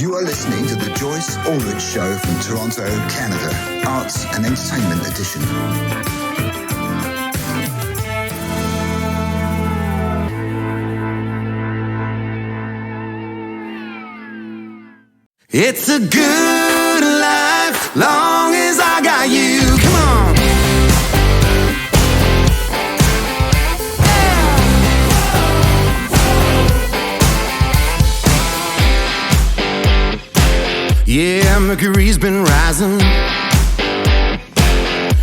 You are listening to the Joyce Aldrich Show from Toronto, Canada. Arts and Entertainment Edition. It's a good life, long as I got you. Come on. Yeah, Mercury's been rising.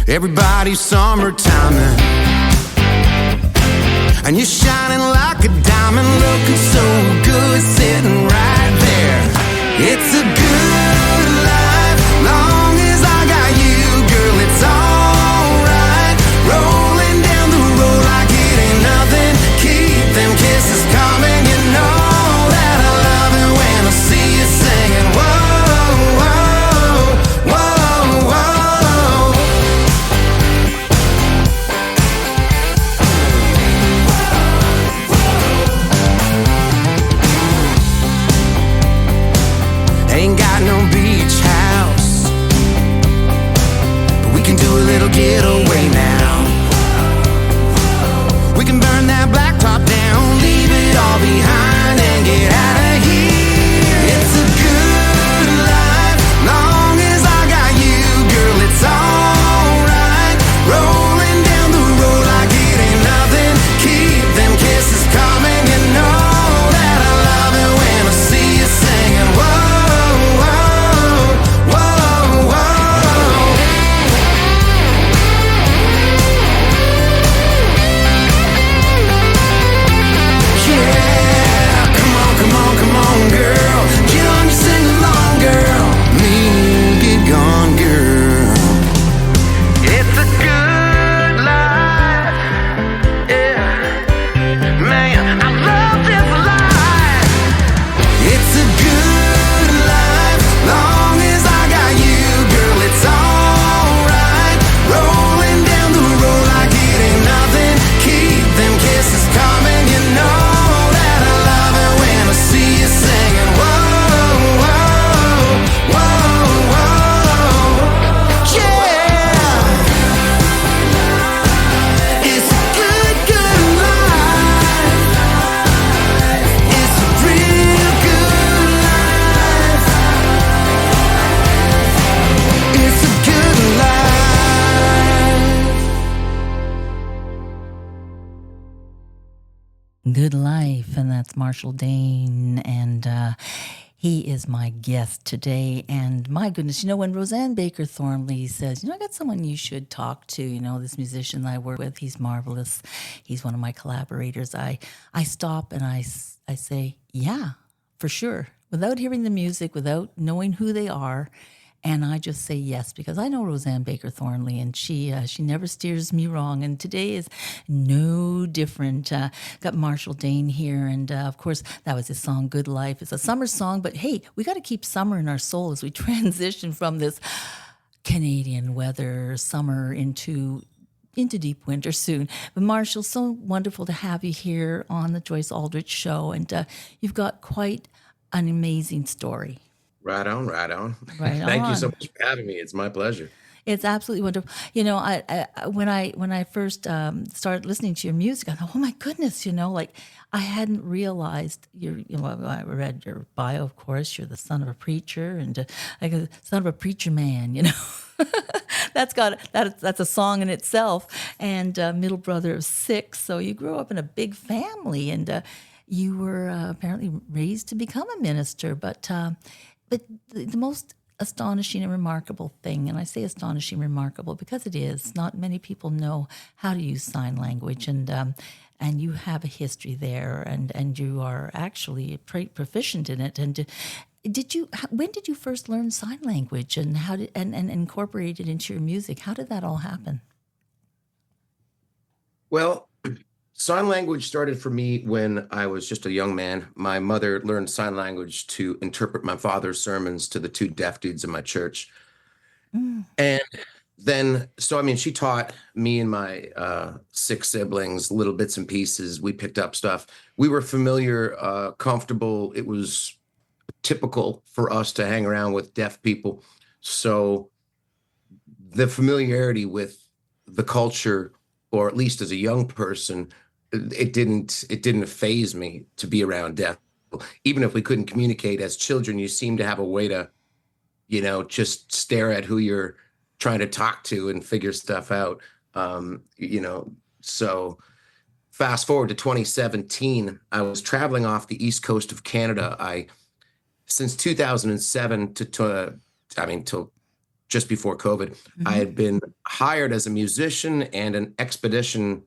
Everybody's summertiming. And you're shining like a diamond, looking so good, sitting right there. It's a good life, long as I got you, girl, it's alright. Rolling down the road like it ain't nothing. Keep them kisses coming, you know that I love it when I see you singing. Whoa, whoa, whoa, whoa. Ain't got no beach house, but we can do a little getaway now. We can burn that blacktop down, leave it all behind and get out of here. It's a good life, long as I got you, girl, it's alright. Rolling down the road like it ain't nothing. Keep them kisses coming, you know that I love it when I see you singing. Whoa. Good Life, and that's Marshall Dane, and he is my guest today. And my goodness, when Roseanne Baker Thornley says, I got someone you should talk to, this musician I work with, he's marvelous, he's one of my collaborators, I stop and I say, yeah, for sure, without hearing the music, without knowing who they are. And I just say yes, because I know Roseanne Baker Thornley, and she never steers me wrong. And today is no different. Got Marshall Dane here, and of course, that was his song, Good Life. It's a summer song, but hey, we got to keep summer in our soul as we transition from this Canadian weather, summer into deep winter soon. But Marshall, so wonderful to have you here on the Joyce Aldrich Show, and you've got quite an amazing story. Right on. Right Thank on. you so much for having me. It's my pleasure. It's absolutely wonderful. I when I first started listening to your music, I thought, oh my goodness, I hadn't realized I read your bio, of course. You're the son of a preacher and like a son of a preacher man. That's a song in itself. And middle brother of 6, so you grew up in a big family, and you were apparently raised to become a minister, but the most astonishing and remarkable thing, and I say astonishing, remarkable, because it is, not many people know how to use sign language, and you have a history there, and you are actually proficient in it. And when did you first learn sign language, and how did and incorporate it into your music? How did that all happen? Well, sign language started for me when I was just a young man. My mother learned sign language to interpret my father's sermons to the 2 deaf dudes in my church. And then, she taught me and my 6 siblings little bits and pieces. We picked up stuff. We were familiar, comfortable. It was typical for us to hang around with deaf people. So the familiarity with the culture, or at least as a young person, it didn't faze me to be around deaf people. Even if we couldn't communicate as children, you seem to have a way to, just stare at who you're trying to talk to and figure stuff out. So fast forward to 2017, I was traveling off the east coast of Canada. Since 2007 till just before COVID, I had been hired as a musician and an expedition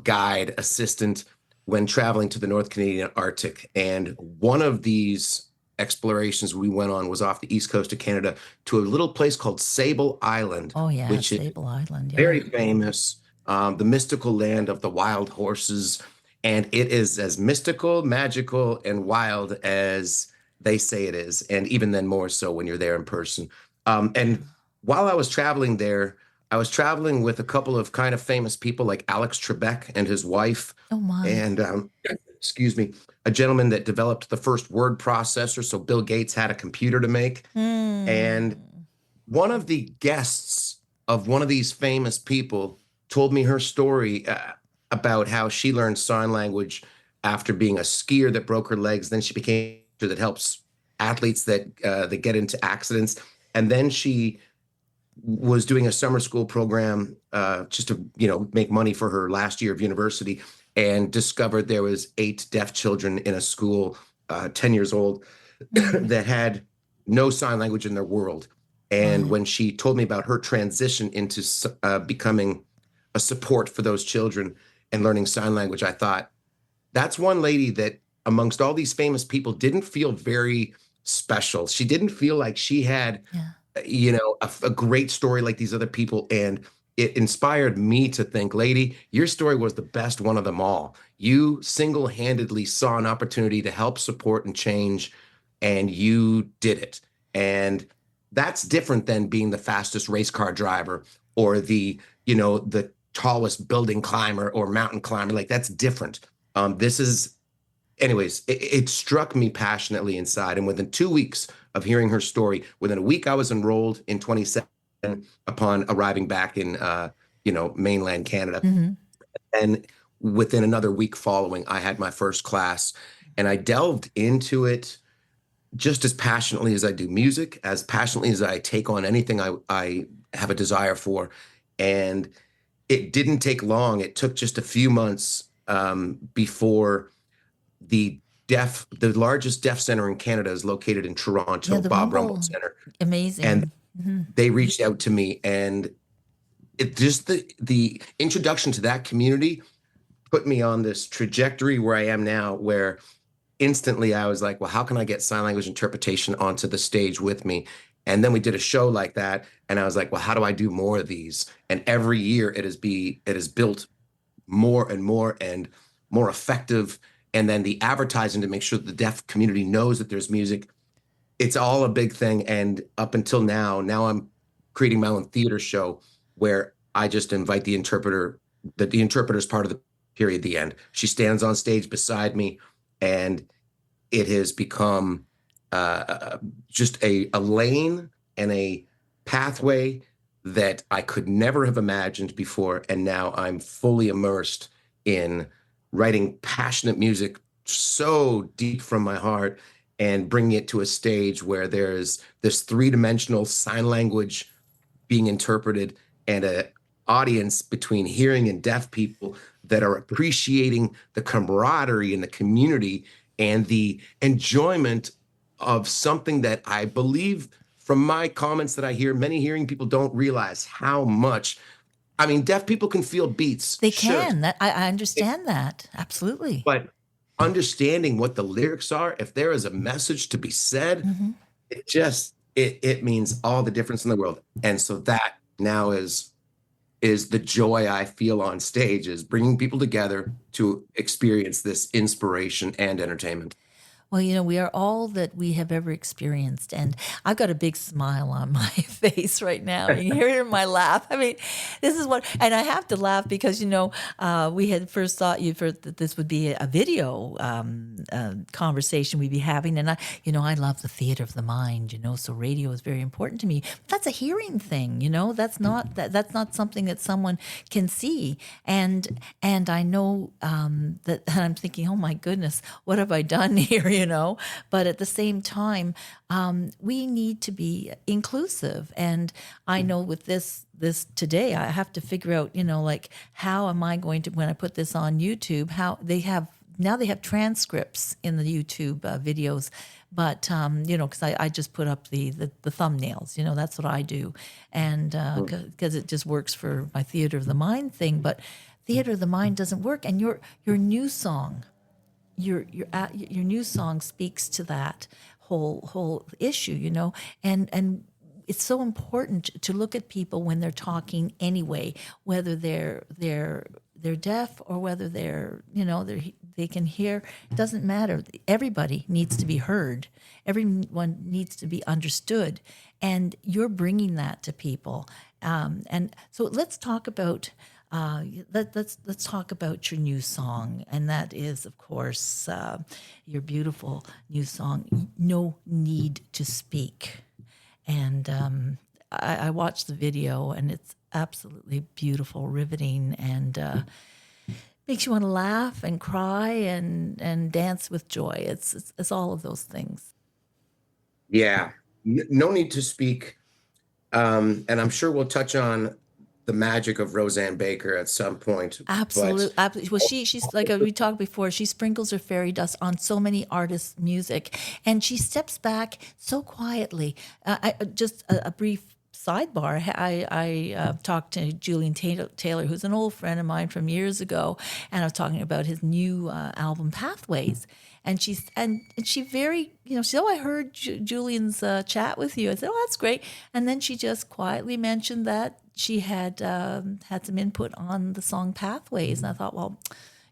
guide assistant when traveling to the North Canadian Arctic. And one of these explorations we went on was off the east coast of Canada to a little place called Sable Island. Oh, yeah, which Sable Island. is Yeah. very famous, the mystical land of the wild horses. And it is as mystical, magical, and wild as they say it is. And even then more so when you're there in person. And while I was traveling there, I was traveling with a couple of kind of famous people like Alex Trebek and his wife. Oh, my. And excuse me, a gentleman that developed the first word processor. So Bill Gates had a computer to make. And one of the guests of one of these famous people told me her story about how she learned sign language after being a skier that broke her legs. Then she became a that helps athletes that get into accidents. And then she was doing a summer school program just to, make money for her last year of university, and discovered there was 8 deaf children in a school, 10 years old, that had no sign language in their world. And when she told me about her transition into becoming a support for those children and learning sign language, I thought, that's one lady that amongst all these famous people didn't feel very special. She didn't feel like she had, a great story like these other people. And it inspired me to think, lady, your story was the best one of them all. You single-handedly saw an opportunity to help support and change, and you did it. And that's different than being the fastest race car driver or the tallest building climber or mountain climber. Like, that's different. Anyways, it struck me passionately inside. And within 2 weeks of hearing her story, within a week, I was enrolled in 2017 upon arriving back in, mainland Canada. And within another week following, I had my first class, and I delved into it just as passionately as I do music, as passionately as I take on anything I have a desire for. And it didn't take long. It took just a few months before the largest deaf center in Canada is located in Toronto, the Bob Rumble. Rumble Center. Amazing. And they reached out to me, and it just the introduction to that community put me on this trajectory where I am now, where instantly I was like, well, how can I get sign language interpretation onto the stage with me? And then we did a show like that, and I was like, well, how do I do more of these? And every year it has built more and more effective. And then the advertising to make sure that the deaf community knows that there's music. It's all a big thing. And up until now I'm creating my own theater show where I just invite the interpreter, the interpreter's part of the period, the end. She stands on stage beside me, and it has become just a lane and a pathway that I could never have imagined before. And now I'm fully immersed in writing passionate music so deep from my heart and bringing it to a stage where there's this 3-dimensional sign language being interpreted, and an audience between hearing and deaf people that are appreciating the camaraderie in the community and the enjoyment of something that I believe, from my comments that I hear, many hearing people don't realize how much. I mean, deaf people can feel beats. They sure. can. I understand that. Absolutely. But understanding what the lyrics are, if there is a message to be said, it means all the difference in the world. And so that now is the joy I feel on stage, is bringing people together to experience this inspiration and entertainment. Well, we are all that we have ever experienced. And I've got a big smile on my face right now. You hear my laugh. I mean, this is what, and I have to laugh because, we had first thought that this would be a video conversation we'd be having. And I love the theater of the mind, so radio is very important to me. But that's a hearing thing, that's not something that someone can see. And I know that I'm thinking, oh my goodness, what have I done here? But at the same time, we need to be inclusive. And I know with this today, I have to figure out, like, how am I going to, when I put this on YouTube, how they have transcripts in the YouTube videos, but, because I just put up the thumbnails, that's what I do. And because it just works for my theater of the mind thing, but theater of the mind doesn't work. And your new song, your new song speaks to that whole issue, and it's so important to look at people when they're talking anyway, whether they're deaf or whether they can hear. It doesn't matter. Everybody needs to be heard. Everyone needs to be understood, and you're bringing that to people. And so let's talk about. Let's talk about your new song, and that is, of course, your beautiful new song, "No Need to Speak." And I watched the video, and it's absolutely beautiful, riveting, and makes you want to laugh and cry and dance with joy. It's all of those things. Yeah, no need to speak. And I'm sure we'll touch on the magic of Roseanne Baker at some point. Absolutely. Well, she's like we talked before. She sprinkles her fairy dust on so many artists' music, and she steps back so quietly. Just a brief sidebar. I talked to Julian Taylor, who's an old friend of mine from years ago, and I was talking about his new album Pathways. And she very, she said, "Oh, I heard Julian's chat with you." I said, "Oh, that's great." And then she just quietly mentioned that she had had some input on the song Pathways. And I thought, well,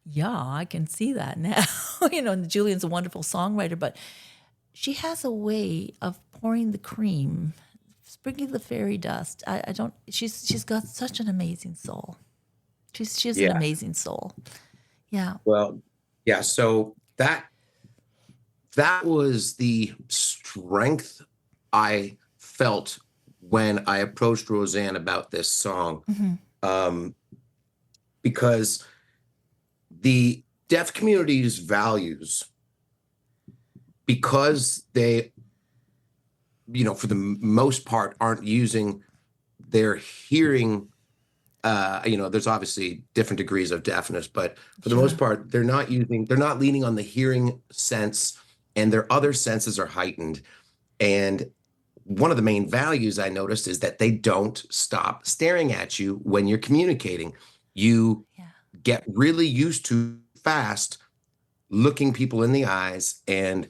yeah, I can see that now. And Julian's a wonderful songwriter, but she has a way of pouring the cream, sprinkling the fairy dust. She's got such an amazing soul. She's an amazing soul. Yeah. Well, yeah. So that was the strength I felt when I approached Roseanne about this song. Mm-hmm. Because the deaf community's values, because they, for the most part, aren't using their hearing. There's obviously different degrees of deafness, but for the most part, they're not leaning on the hearing sense, and their other senses are heightened. And one of the main values I noticed is that they don't stop staring at you when you're communicating. You get really used to fast looking people in the eyes and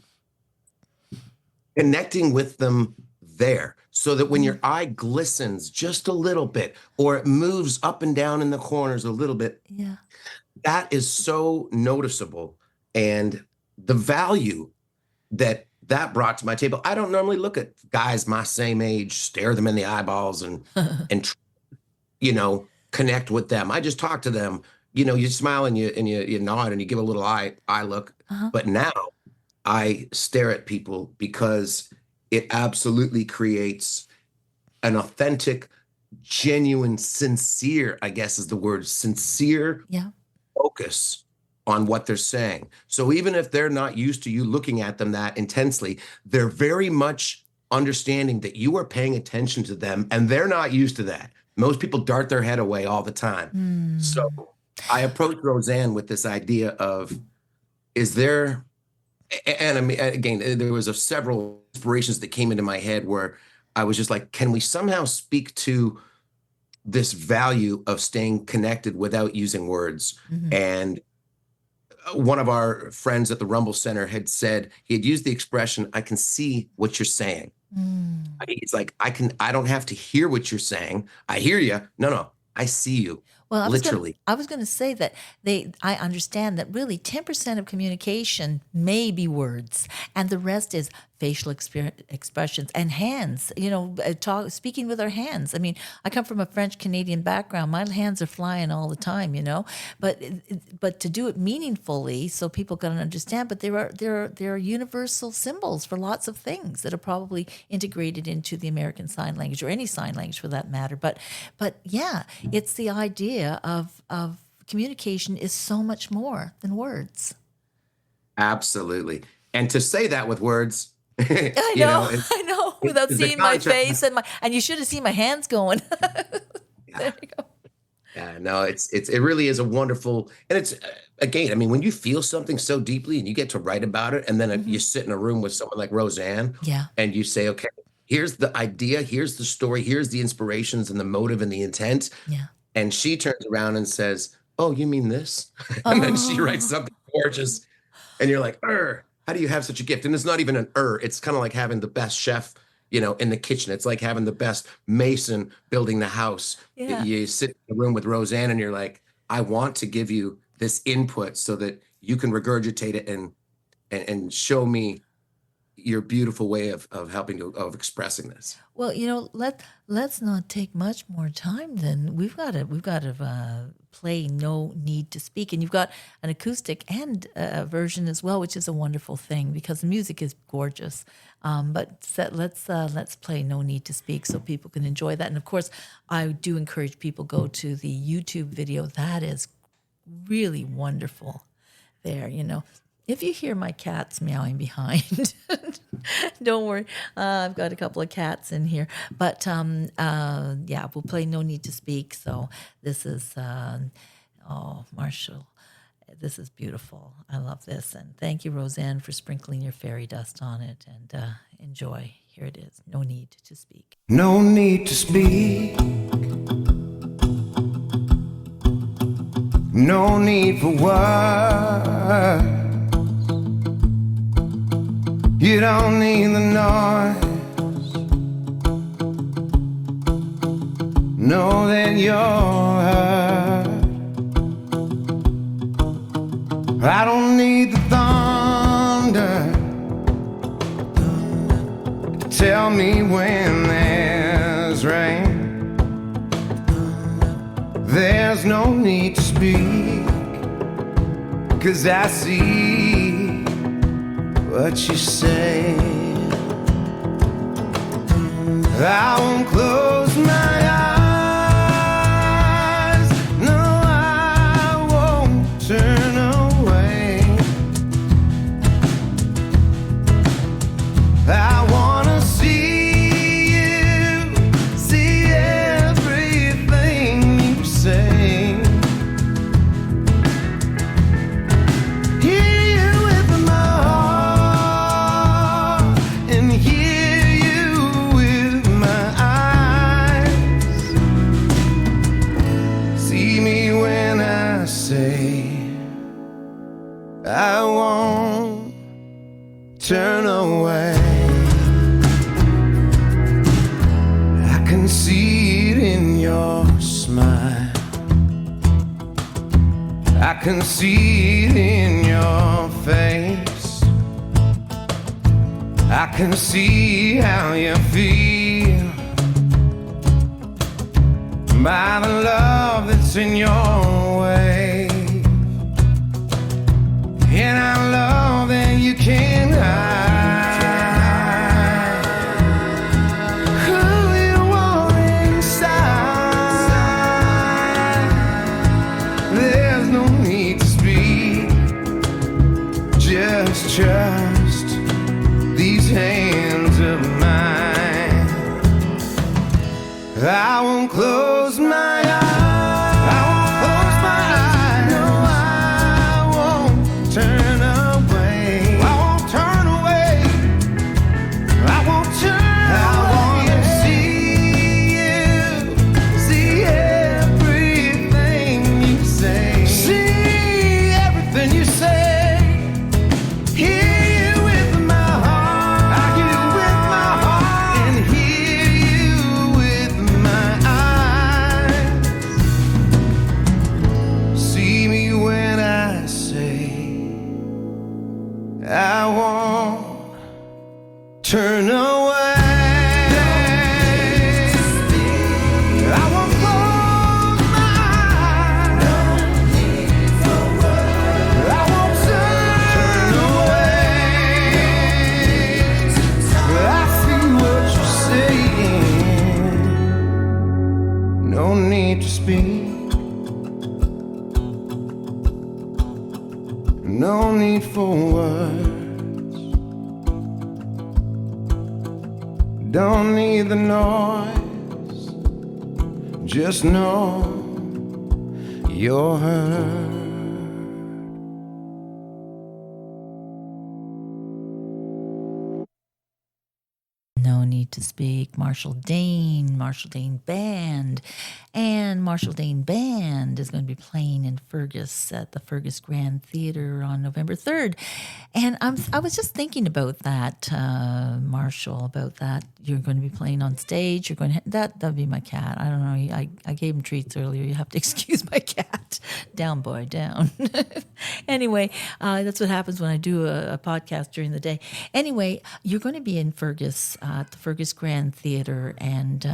connecting with them there, so that when your eye glistens just a little bit, or it moves up and down in the corners a little bit, that is so noticeable. And the value that brought to my table. I don't normally look at guys my same age, stare them in the eyeballs and connect with them. I just talk to them. You smile and you nod and you give a little eye look. But now I stare at people because it absolutely creates an authentic, genuine, sincere, I guess is the word, sincere focus on what they're saying. So even if they're not used to you looking at them that intensely, they're very much understanding that you are paying attention to them, and they're not used to that. Most people dart their head away all the time. So I approached Roseanne with this idea of, and I mean, again, there was several inspirations that came into my head where I was just like, can we somehow speak to this value of staying connected without using words? And one of our friends at the Rumble Center had said, he had used the expression, "I can see what you're saying." He's like, I don't have to hear what you're saying. I hear you. No, I see you. Well, literally. I was going to say that I understand that really 10% of communication may be words, and the rest is facial expressions and hands. Speaking with our hands. I mean, I come from a French Canadian background. My hands are flying all the time, but to do it meaningfully so people can understand. But there are universal symbols for lots of things that are probably integrated into the American Sign Language or any sign language for that matter. But yeah, it's the idea of communication is so much more than words. Absolutely. And to say that with words, I know, without seeing my face and you should have seen my hands going. There you go. Yeah, no, it really is a wonderful, and it's again, I mean, when you feel something so deeply and you get to write about it, and then you sit in a room with someone like Roseanne, and you say, okay, here's the idea, here's the story, here's the inspirations and the motive and the intent, and she turns around and says, "Oh, you mean this?" And then she writes something gorgeous, and you're like, how do you have such a gift? And it's not even an it's kind of like having the best chef, in the kitchen. It's like having the best mason building the house. Yeah. You sit in the room with Roseanne and you're like, I want to give you this input so that you can regurgitate it and show me your beautiful way of of expressing this. Well, let's not take much more time then. We've got to play "No Need to Speak," and you've got an acoustic and a version as well, which is a wonderful thing because the music is gorgeous. Let's play "No Need to Speak" so people can enjoy that. And of course, I do encourage people go to the YouTube video. That is really wonderful. There, If you hear my cats meowing behind, don't worry. I've got a couple of cats in here. But we'll play "No Need to Speak." So this is, Marshall, this is beautiful. I love this. And thank you, Roseanne, for sprinkling your fairy dust on it. And enjoy. Here it is. No need to speak. No need to speak. No need for words. You don't need the noise. Know that you're hurt. I don't need the thunder to tell me when there's rain. There's no need to speak, 'cause I see what you say. I won't close my eyes. No, I won't turn away. I wanna see you, see everything you say. Hear you with my heart and hear you with my eyes. See me when I say I won't turn away. I can see it in your smile. I can see it in your face. I can see how you feel by the love that's in your way. And I love that you can't hide who you are inside. There's no need to speak, just trust these hands of mine. I won't close my eyes. I won't close my eyes. No, I won't turn away. I won't turn away. I won't turn away. I wanna see you, see everything you say. See everything you say. Hear you with my heart. I hear you with my heart and hear you with my eyes. I won't close my eyes. I won't turn away. I see what you're saying. No need to speak. No need for words. Don't need the noise. Just know you're heard. No Need to Speak, Marshall Dane Band. And Marshall Dane Band is going to be playing in Fergus at the Fergus Grand Theatre on November 3rd. And I was just thinking about that, Marshall, about that. You're going to be playing on stage. You're going to, that'd be my cat. I don't know. I gave him treats earlier. You have to excuse my cat. Down, boy, down. Anyway, that's what happens when I do a podcast during the day. Anyway, you're going to be in Fergus at the Fergus Grand Theatre, and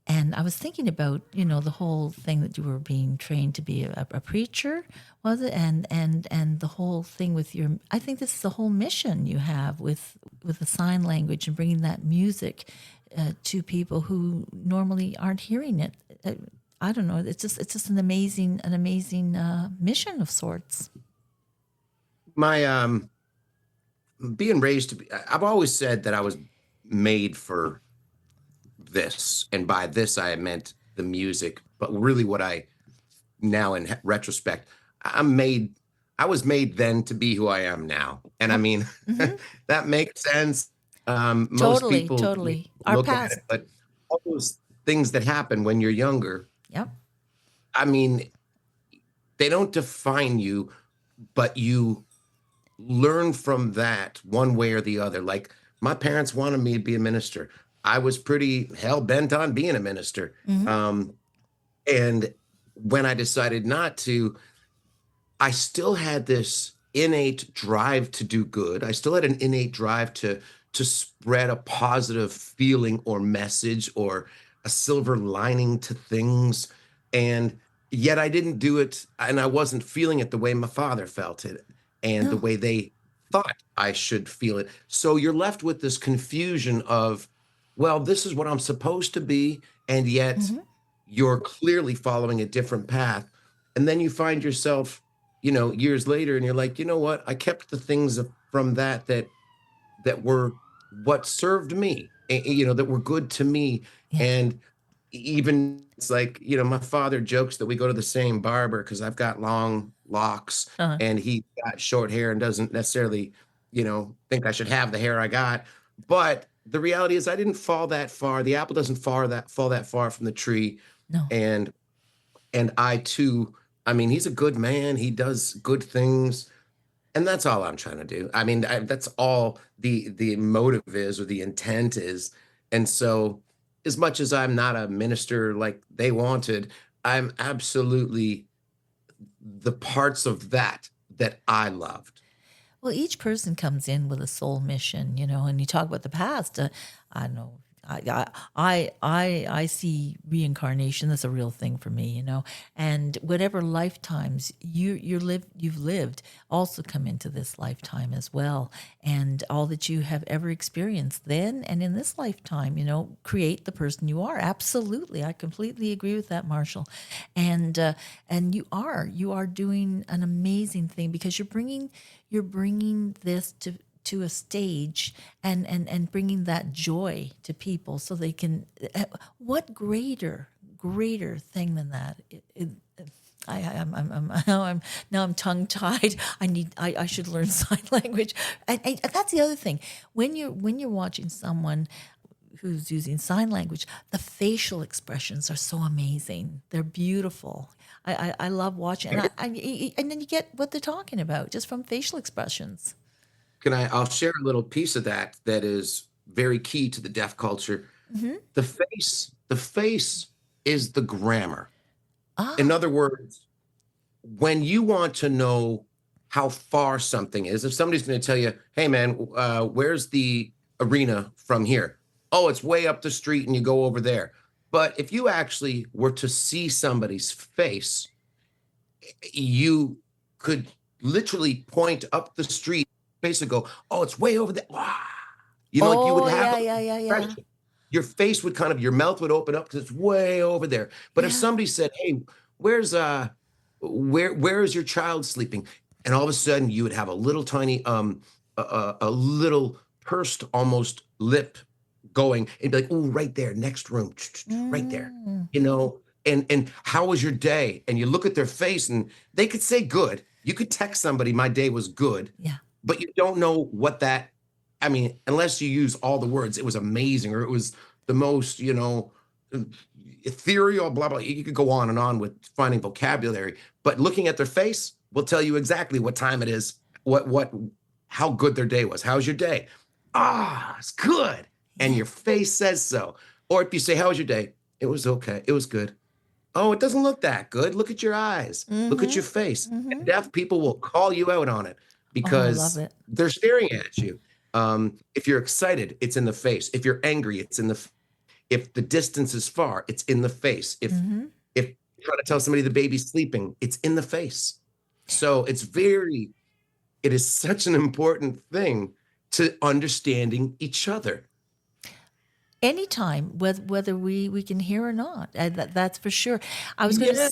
I was thinking about, the whole thing that you were being trained to be a preacher, was it? And the whole thing with I think this is the whole mission you have with the sign language and bringing that music to people who normally aren't hearing it. I don't know. It's just an amazing mission of sorts. My being raised to be, I've always said that I was made for this, and by this I meant the music, but really what I now in retrospect, I was made then to be who I am now. And I mean, that makes sense. Most people totally. Look at it, but all those things that happen when you're younger, Yep. I mean, they don't define you, but you learn from that one way or the other. Like, my parents wanted me to be a minister. I was pretty hell-bent on being a minister. And when I decided not to, I still had this innate drive to do good. I still had an innate drive to spread a positive feeling or message or a silver lining to things. And yet I didn't do it, and I wasn't feeling it the way my father felt it and the way they thought I should feel it. So you're left with this confusion of, well, this is what I'm supposed to be, and yet you're clearly following a different path. And then you find yourself, years later, and you're like, you know what? I kept the things from that were what served me, that were good to me. Yeah. And even it's like, my father jokes that we go to the same barber because I've got long locks and he got short hair and doesn't necessarily, think I should have the hair I got. But the reality is I didn't fall that far. The apple doesn't fall that far from the tree. No. And I too, I mean, he's a good man. He does good things. And that's all I'm trying to do. I mean, that's all the motive is, or the intent is. And so as much as I'm not a minister like they wanted, I'm absolutely the parts of that I loved. Well, each person comes in with a soul mission, and you talk about the past. I don't know. I see reincarnation. That's a real thing for me, and whatever lifetimes you've lived also come into this lifetime as well. And all that you have ever experienced then and in this lifetime, create the person you are. Absolutely. I completely agree with that, Marshall. And you are doing an amazing thing because you're bringing this to a stage and bringing that joy to people so they can, what greater thing than that? I'm tongue tied. I should learn sign language. That's the other thing. When you're watching someone who's using sign language, the facial expressions are so amazing. They're beautiful. I love watching, and then you get what they're talking about just from facial expressions. I'll share a little piece of that is very key to the deaf culture. The face is the grammar. In other words, when you want to know how far something is, if somebody's going to tell you, hey man, where's the arena from here. Oh, it's way up the street and you go over there. But if you actually were to see somebody's face, you could literally point up the street, face and go, oh, it's way over there. Wow. You know, like you would have yeah. your face would kind of, your mouth would open up because it's way over there. But if somebody said, hey, where's where is your child sleeping? And all of a sudden you would have a little tiny a little pursed almost lip going and be like, oh, right there, next room, right there, you know. And how was your day? And you look at their face and they could say good. You could text somebody, my day was good. Yeah. But you don't know what that, I mean, unless you use all the words, it was amazing, or it was the most, you know, ethereal, blah, blah. You could go on and on with finding vocabulary. But looking at their face will tell you exactly what time it is, how good their day was. How's your day? Ah, it's good. And your face says so. Or if you say, how was your day? It was okay. It was good. Oh, it doesn't look that good. Look at your eyes. Look at your face. And deaf people will call you out on it because they're staring at you. If you're excited, it's in the face. If you're angry, it's in the. If the distance is far, it's in the face. If you're trying to tell somebody the baby's sleeping, it's in the face. So it is such an important thing to understanding each other. Anytime, whether we can hear or not, that's for sure. I was going to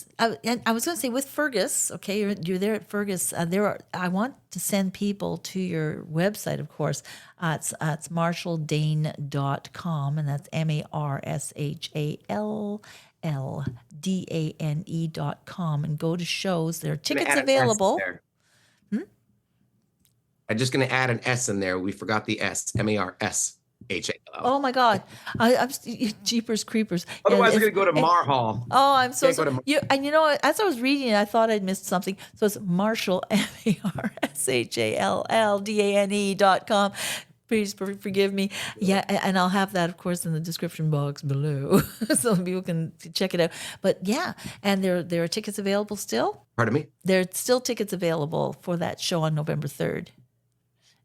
say with Fergus. Okay, you're there at Fergus. I want to send people to your website, of course. It's marshaldane.com, and that's marshaldane.com, and go to shows. There are tickets available. I'm just going to add an S in there. We forgot the S. MARSHAL. Oh my God! I'm jeepers creepers. Otherwise, we're going to go to Marhall. Oh, I'm so sorry. And you know, as I was reading it, I thought I'd missed something. So it's Marshall, MARSHALLDANE.com. Please forgive me. Yeah, and I'll have that, of course, in the description box below, so people can check it out. But yeah, and there are tickets available still. Pardon me? There are still tickets available for that show on November 3rd.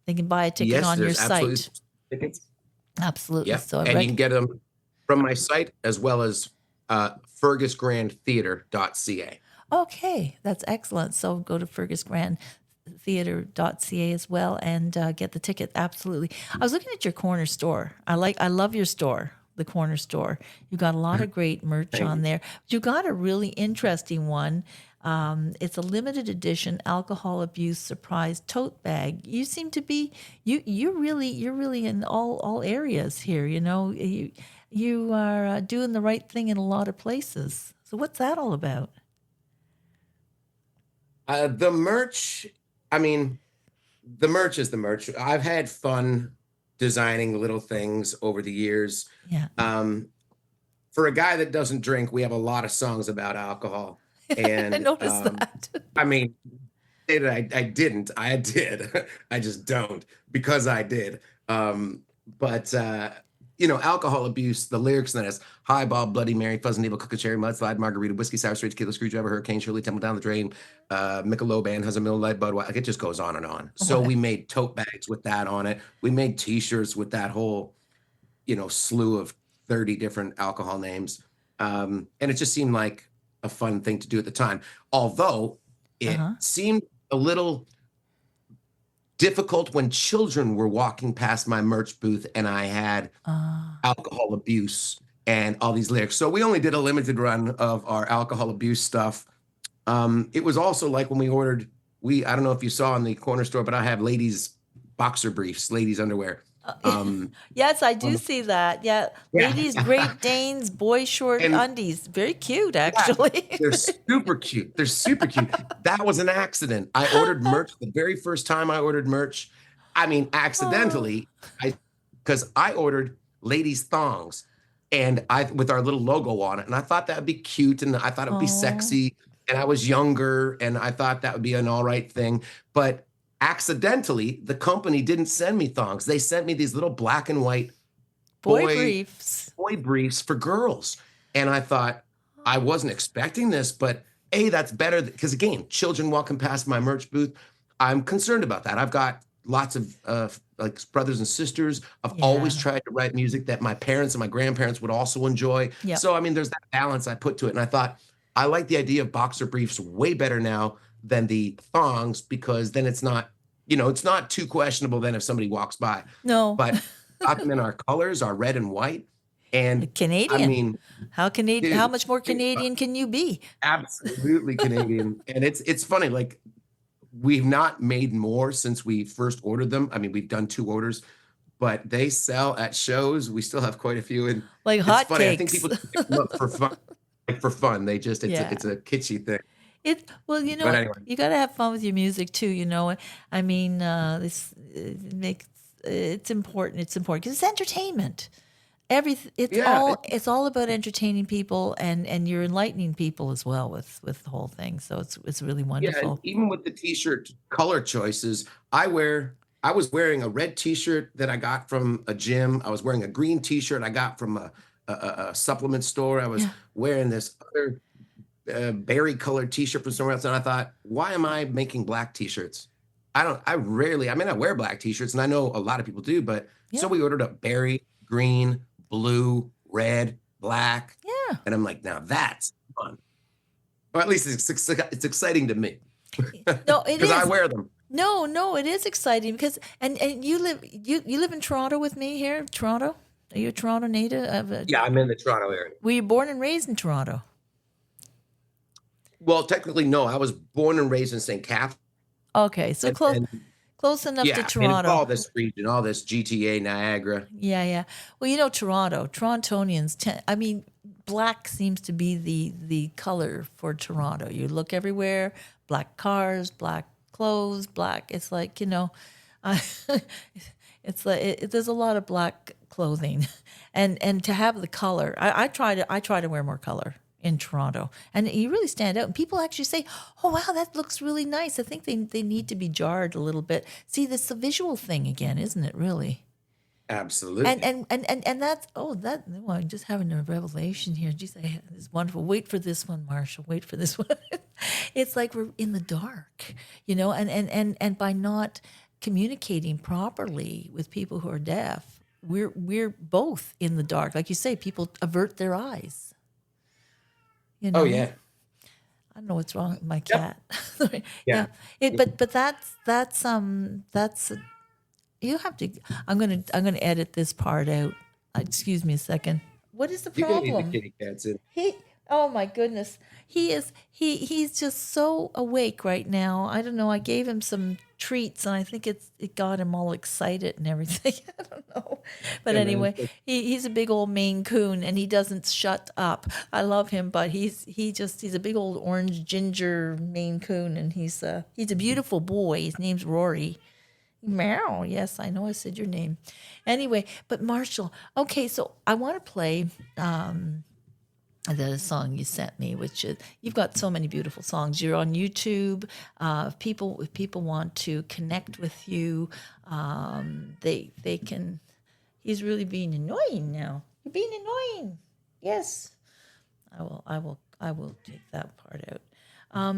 They can buy a ticket on your site. Tickets. Absolutely. Yeah. So you can get them from my site as well as fergusgrandtheater.ca. Okay, that's excellent. So go to fergusgrandtheater.ca as well and get the ticket. Absolutely. I was looking at your corner store. I love your store, the corner store. You got a lot of great merch on there. You got a really interesting one. It's a limited edition alcohol abuse surprise tote bag. You seem to be you're really in all areas here. You know, you are doing the right thing in a lot of places. So what's that all about? The merch. I mean, the merch is the merch. I've had fun designing little things over the years. Yeah. For a guy that doesn't drink, we have a lot of songs about alcohol. And I noticed that. I mean, I didn't. I did. I just don't because I did. But you know, alcohol abuse. The lyrics in that is Highball, Bloody Mary, Fuzz and Evil, Cook a Cherry, Mudslide, Margarita, Whiskey, Sour Street, Killer Screwdriver, Hurricane, Shirley, Temple Down the Drain, Michelob, Band has a Miller Lite, Budweiser. Like it just goes on and on. So we made tote bags with that on it. We made T-shirts with that whole, you know, slew of 30 different alcohol names, and it just seemed like a fun thing to do at the time, although it seemed a little difficult when children were walking past my merch booth and I had alcohol abuse and all these lyrics. So we only did a limited run of our alcohol abuse stuff. It was also like when we ordered, I don't know if you saw in the corner store, but I have ladies boxer briefs, ladies underwear. Yes, I do see that. Yeah. Ladies, Great Danes, boy short undies. Very cute, actually. Yeah, they're super cute. They're super cute. That was an accident. I ordered merch the very first time I ordered merch. I mean, accidentally, because I ordered ladies' thongs and with our little logo on it. And I thought that would be cute and I thought it would be sexy. And I was younger and I thought that would be an all right thing. But accidentally, the company didn't send me thongs. They sent me these little black and white boy briefs for girls. And I thought, I wasn't expecting this, but that's better because again, children walking past my merch booth, I'm concerned about that. I've got lots of like brothers and sisters. I've Yeah. always tried to write music that my parents and my grandparents would also enjoy. Yep. So, I mean, there's that balance I put to it. And I thought, I like the idea of boxer briefs way better now than the thongs, because then it's not, it's not too questionable then if somebody walks by. No. But got them in our colors, our red and white. And Canadian. I mean, how dude, much more Canadian can you be? Absolutely Canadian. And it's funny, like, we've not made more since we first ordered them. I mean, we've done 2 orders, but they sell at shows. We still have quite a few. And Like it's hotcakes. funny. I think people just pick them up for fun. Like for fun. They just, it's a kitschy thing. Well, But anyway. you got to have fun with your music too. I mean, it's important. It's important because it's entertainment. It's all about entertaining people, and you're enlightening people as well with the whole thing. So it's really wonderful. Yeah, and even with the t-shirt color choices, I was wearing a red t-shirt that I got from a gym. I was wearing a green t-shirt I got from a supplement store. I was wearing this other berry colored t-shirt from somewhere else, and I thought, why am I making black t-shirts? I wear black t-shirts, and I know a lot of people do, but so we ordered up berry, green, blue, red, black. Yeah. And I'm like, now that's fun. Or at least it's exciting to me. No, it is. Because I wear them. No, it is exciting because and you live in Toronto with me here, Toronto? Are you a Toronto native? Yeah, I'm in the Toronto area. Were you born and raised in Toronto? Well, technically, no. I was born and raised in St. Catharines. Okay, so close enough to Toronto. And all this region, all this GTA, Niagara. Yeah. Well, Torontonians, black seems to be the color for Toronto. You look everywhere, black cars, black clothes, black. It's like, it's like there's a lot of black clothing, and to have the color, I try to wear more color in Toronto, and you really stand out. And people actually say, "Oh wow, that looks really nice." I think they need to be jarred a little bit. See, this is a visual thing again, isn't it? Really. Absolutely. And that's I'm just having a revelation here. Geez, it's wonderful. Wait for this one, Marshall. Wait for this one. It's like we're in the dark, and by not communicating properly with people who are deaf, we're both in the dark. Like you say, people avert their eyes. Oh yeah. I don't know what's wrong with my cat. Yeah. But that's you have to. I'm gonna edit this part out. Excuse me a second. What is the problem? You can leave the kitty cats in. Oh my goodness. He's just so awake right now. I don't know. I gave him some treats and I think it got him all excited and everything. I don't know. But anyway, he's a big old Maine Coon and he doesn't shut up. I love him, but he's a big old orange ginger Maine Coon, and he's a beautiful boy. His name's Rory. Meow. Yes, I know I said your name. Anyway, but Marshall, okay, so I want to play the song you sent me, which is, you've got so many beautiful songs. You're on YouTube. If people want to connect with you, they can. He's really being annoying now. You're being annoying. Yes, I will take that part out. Oh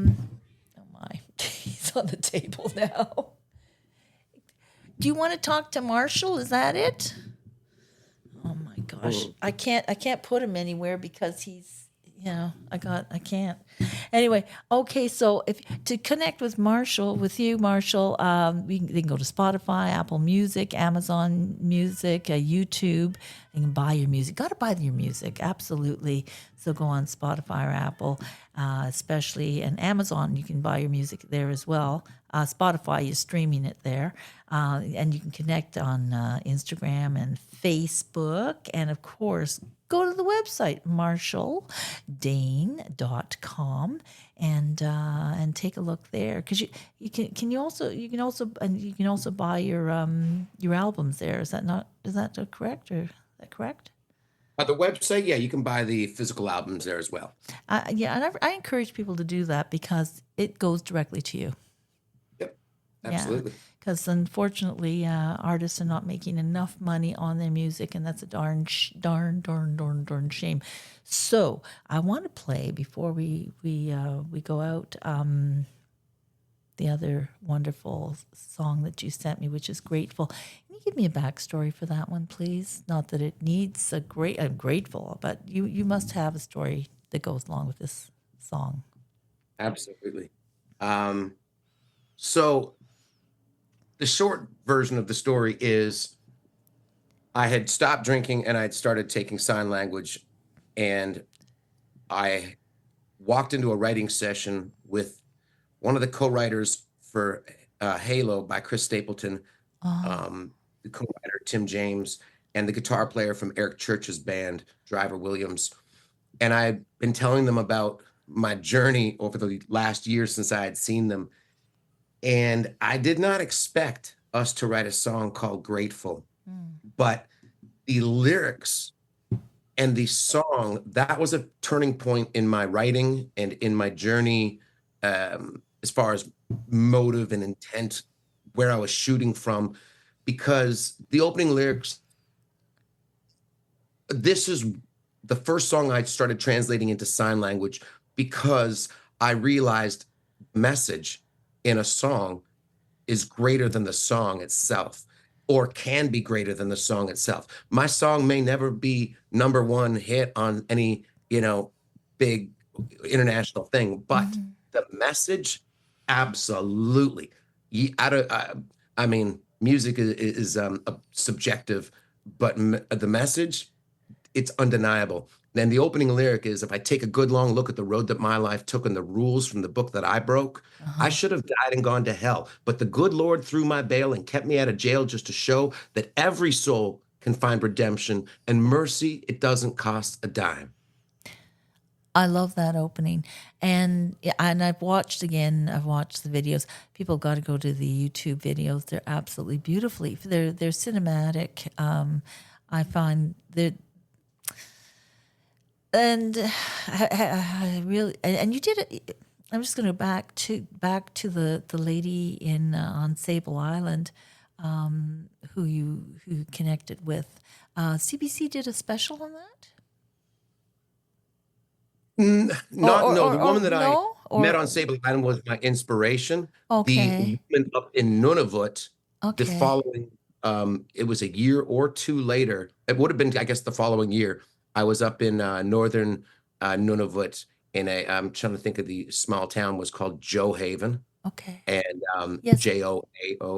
my, he's on the table now. Do you want to talk to Marshall? Is that it? Oh my gosh, I can't put him anywhere because he's, I can't. Anyway, okay, so to connect with you, Marshall, they can go to Spotify, Apple Music, Amazon Music, YouTube. They can buy your music. Got to buy your music, absolutely. So go on Spotify or Apple, especially, and Amazon. You can buy your music there as well. Spotify, you're streaming it there. And you can connect on Instagram and Facebook. And, of course, go to the website, marshalldane.com, and take a look there. Because you can also buy your albums there. Is that correct? Or is that correct? The website, yeah, you can buy the physical albums there as well. And I encourage people to do that because it goes directly to you. Yep, absolutely. Because unfortunately, artists are not making enough money on their music, and that's a darn shame. So I want to play before we go out. The the other wonderful song that you sent me, which is Grateful. Can you give me a backstory for that one, please? Not that it needs a great, I'm grateful, but you must have a story that goes along with this song. Absolutely. So the short version of the story is I had stopped drinking and I'd started taking sign language, and I walked into a writing session with one of the co-writers for Halo by Chris Stapleton, the co-writer Tim James, and the guitar player from Eric Church's band, Driver Williams. And I'd been telling them about my journey over the last year since I had seen them. And I did not expect us to write a song called Grateful, but the lyrics and the song, that was a turning point in my writing and in my journey, as far as motive and intent, where I was shooting from, because the opening lyrics, this is the first song I started translating into sign language, because I realized message in a song is greater than the song itself, or can be greater than the song itself. My song may never be #1 hit on any, big international thing, but the message, absolutely. I mean, music is subjective, but the message, it's undeniable. Then the opening lyric is, if I take a good long look at the road that my life took and the rules from the book that I broke, I should have died and gone to hell. But the good Lord threw my bail and kept me out of jail just to show that every soul can find redemption, and mercy, it doesn't cost a dime. I love that opening, and I've watched the videos. People got to go to the YouTube videos. They're absolutely beautifully. They're cinematic. I find that, and I really, and you did it. I'm just going to back to the lady on Sable Island, who connected with. CBC did a special on that. The woman that I met on Sable Island was my inspiration. Okay. The woman up in Nunavut, Okay. the following, it was a year or two later. It would have been, I guess, the following year. I was up in northern Nunavut I'm trying to think of the small town, was called Joe Haven. Okay. And Yes. Joao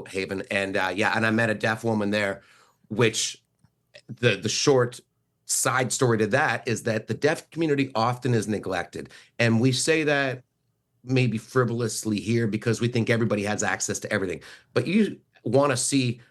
Haven. And and I met a deaf woman there, which the short side story to that is that the deaf community often is neglected. And we say that maybe frivolously here because we think everybody has access to everything. But you want to see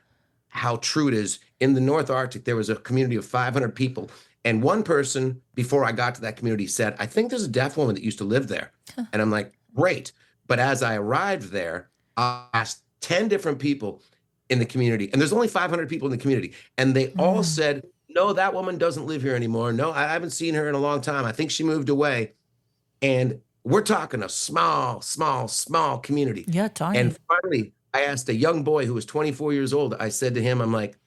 how true it is. In the North Arctic, there was a community of 500 people. And one person, before I got to that community, said, I think there's a deaf woman that used to live there. And I'm like, great. But as I arrived there, I asked 10 different people in the community, and there's only 500 people in the community. And they all said, no, that woman doesn't live here anymore. No, I haven't seen her in a long time. I think she moved away. And we're talking a small community. Yeah, tiny. And finally, I asked a young boy who was 24 years old. I said to him, I'm like,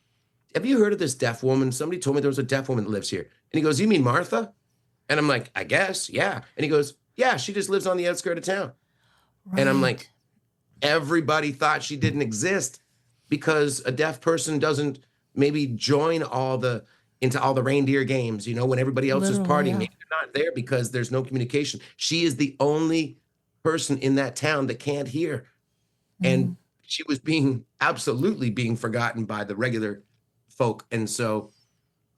have you heard of this deaf woman? Somebody told me there was a deaf woman that lives here. And he goes, you mean Martha? And I'm like, I guess, yeah. And he goes, yeah, she just lives on the outskirts of town. Right. And I'm like, everybody thought she didn't exist because a deaf person doesn't maybe join into all the reindeer games, when everybody else is partying. Yeah. Maybe they're not there because there's no communication. She is the only person in that town that can't hear. And she was absolutely being forgotten by the regular folk. And so,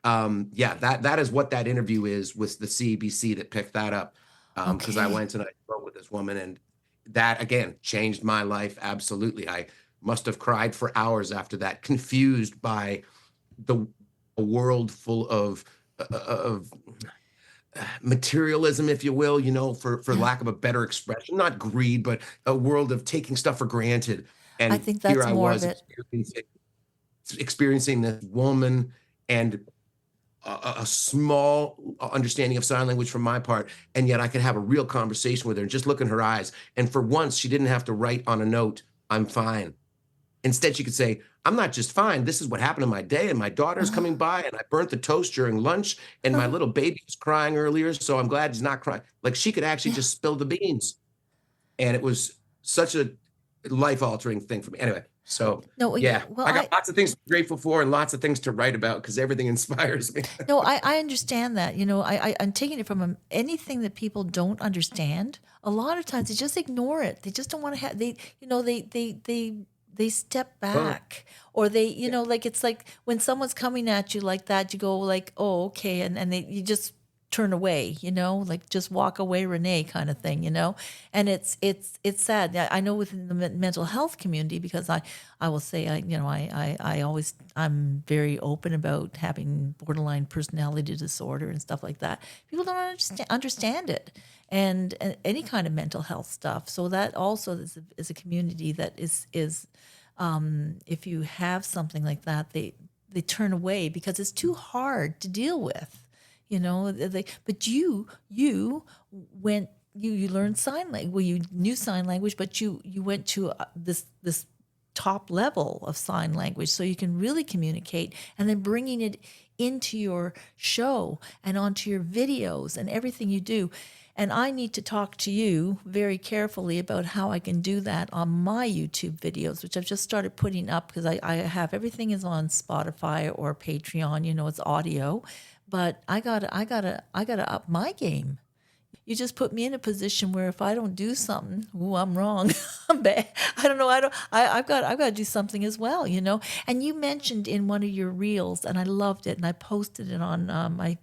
that is what that interview is with the CBC that picked that up. Because I went and I spoke with this woman, and that, again, changed my life. Absolutely. I must have cried for hours after that, confused by a world full of materialism, if you will, for lack of a better expression, not greed, but a world of taking stuff for granted. And I think that's here I more was of it. experiencing this woman and a small understanding of sign language from my part. And yet I could have a real conversation with her and just look in her eyes. And for once, she didn't have to write on a note, I'm fine. Instead, she could say, I'm not just fine. This is what happened in my day. And my daughter's coming by, and I burnt the toast during lunch, and my little baby was crying earlier. So I'm glad he's not crying. Like, she could actually just spill the beans. And it was such a life-altering thing for me. Anyway, so No, yeah, well, I got lots of things to be grateful for and lots of things to write about because everything inspires me. no, I understand that. I'm taking it from anything that people don't understand. A lot of times they just ignore it. They just don't want to have. They step back, or like it's like when someone's coming at you like that, you go like, oh, okay, and you just turn away, like just walk away, Renee, kind of thing, and it's sad. I know within the mental health community, because I will say I'm very open about having borderline personality disorder and stuff like that. People don't understand it, and any kind of mental health stuff. So that also is a community that is if you have something like that, they turn away because it's too hard to deal with. But you went, you learned sign language. Well, you knew sign language, but you went to this top level of sign language, so you can really communicate, and then bringing it into your show and onto your videos and everything you do. And I need to talk to you very carefully about how I can do that on my YouTube videos, which I've just started putting up, because I have everything is on Spotify or Patreon. It's audio, but I gotta up my game. You just put me in a position where if I don't do something, I'm wrong. I'm bad. I don't know. I've got to do something as well, And you mentioned in one of your reels, and I loved it, and I posted it on my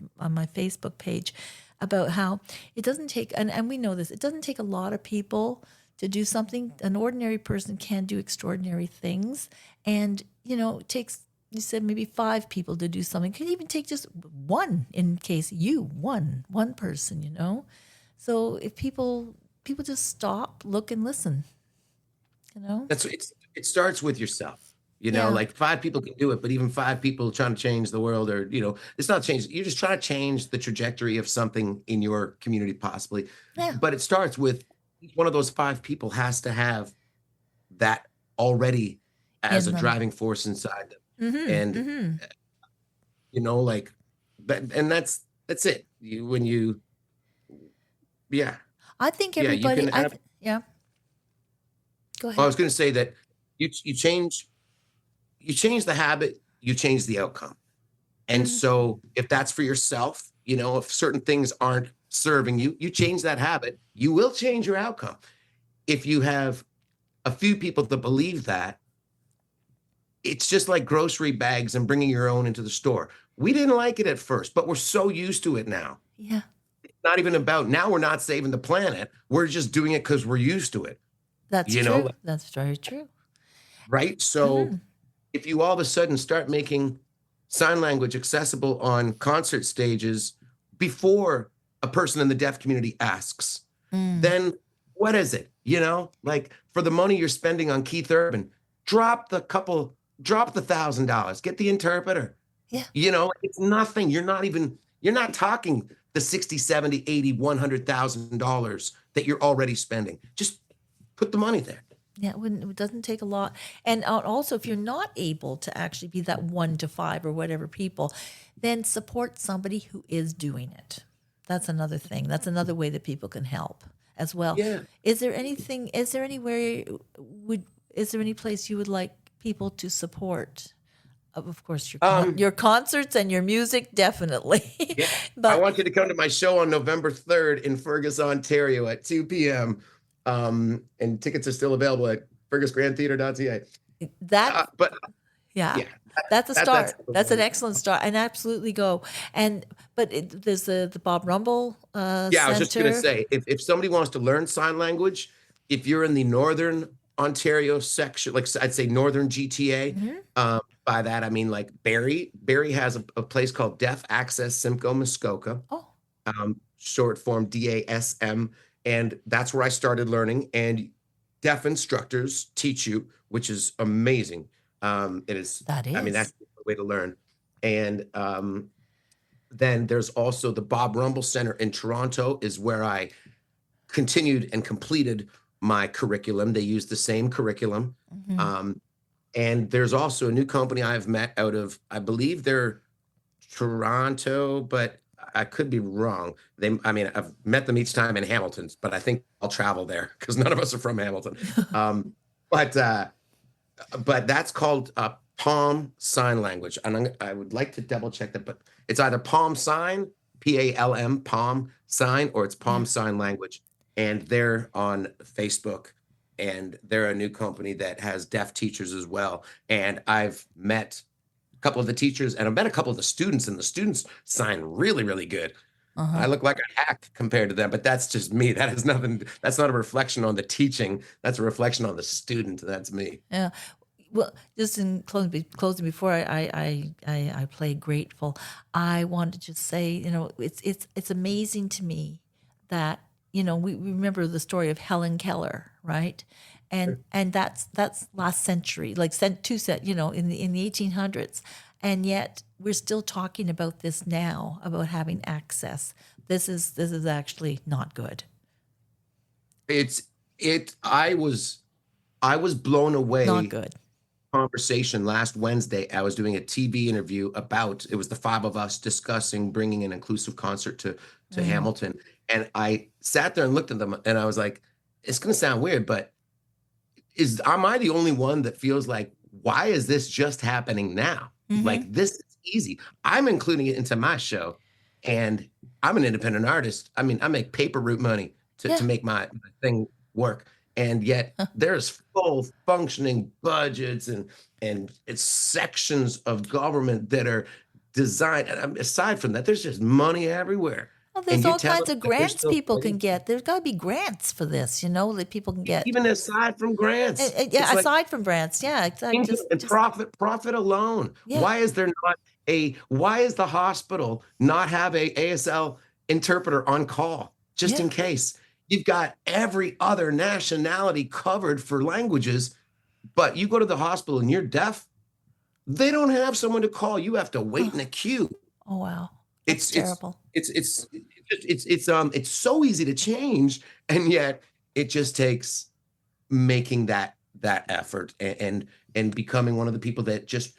Facebook page, about how it doesn't take, and we know this, it doesn't take a lot of people to do something. An ordinary person can do extraordinary things, and it takes, you said, maybe 5 people to do something. It could even take just one, in case one person, So if people just stop, look, and listen, It starts with yourself. Yeah. Like 5 people can do it, but even 5 people trying to change the world, or, it's not change. You're just trying to change the trajectory of something in your community, possibly. Yeah. But it starts with each one of those 5 people has to have that already as In a them. driving force inside them. Mm-hmm, And, mm-hmm. like that, and that's it. Yeah. I think Yeah, you everybody, can have- yeah. Go ahead. I was going to say that you change the habit, you change the outcome. And so if that's for yourself, if certain things aren't serving you, you change that habit, you will change your outcome. If you have a few people that believe that, it's just like grocery bags and bringing your own into the store. We didn't like it at first, but we're so used to it now. Yeah. It's not even about, now we're not saving the planet. We're just doing it because we're used to it. That's true. That's very true. Right? So if you all of a sudden start making sign language accessible on concert stages before a person in the deaf community asks, then what is it? Like, for the money you're spending on Keith Urban, drop the $1,000, get the interpreter. Yeah. It's nothing. You're not talking the $60, $70, $80, $100,000 that you're already spending. Just put the money there. Yeah, it doesn't take a lot. And also, if you're not able to actually be that 1 to 5 or whatever people, then support somebody who is doing it. That's another thing. That's another way that people can help as well. Yeah. Is there any place you would like people to support? Of course, your concerts and your music, definitely. Yeah. But I want you to come to my show on November 3rd in Fergus, Ontario at 2 p.m. And tickets are still available at fergusgrandtheater.ca. That's a start. That's an excellent start, and absolutely go. But there's the Bob Rumble Yeah, I was just going to say, if somebody wants to learn sign language, if you're in the Northern Ontario section, like I'd say Northern GTA, by that I mean like Barrie. Barrie has a place called Deaf Access Simcoe Muskoka, short form DASM, and that's where I started learning. And deaf instructors teach you, which is amazing. It is. That is. I mean, that's the way to learn. And then there's also the Bob Rumble Center in Toronto, is where I continued and completed my curriculum. They use the same curriculum. And there's also a new company I've met out of, I believe they're Toronto, but I could be wrong. I've met them each time in Hamilton, but I think I'll travel there because none of us are from Hamilton. but that's called Palm Sign Language, and I would like to double check that, but it's either Palm Sign, PALM, Palm Sign, or it's Palm Sign Language, and they're on Facebook, and they're a new company that has deaf teachers as well. And I've met a couple of the teachers, and I've met a couple of the students, and the students sign really, really good. I look like a hack compared to them, but that's just me. That has nothing. That's not a reflection on the teaching. That's a reflection on the student. That's me. Yeah. Well, just in closing before I play Grateful, I want to just say, it's amazing to me that, we remember the story of Helen Keller, right? And that's last century, like in the 1800s. And yet we're still talking about this now, about having access. This is actually not good. I was blown away. Not good. Conversation last Wednesday. I was doing a TV interview about, it was the five of us discussing bringing an inclusive concert to Hamilton. And I sat there and looked at them, and I was like, it's going to sound weird, but am I the only one that feels like, why is this just happening now? Like, this is easy. I'm including it into my show, and I'm an independent artist. I mean, I make paper route money to make my thing work. And yet there's full functioning budgets and it's sections of government that are designed. And aside from that, there's just money everywhere. Well, there's all kinds of grants people can get. There's got to be grants for this, that people can get. Even aside from grants. Aside from grants, profit alone. Yeah. Why is there not why is the hospital not have a ASL interpreter on call just in case? You've got every other nationality covered for languages, but you go to the hospital and you're deaf, they don't have someone to call. You have to wait in a queue. Oh, wow. It's terrible. It's so easy to change, and yet it just takes making that effort and becoming one of the people that just,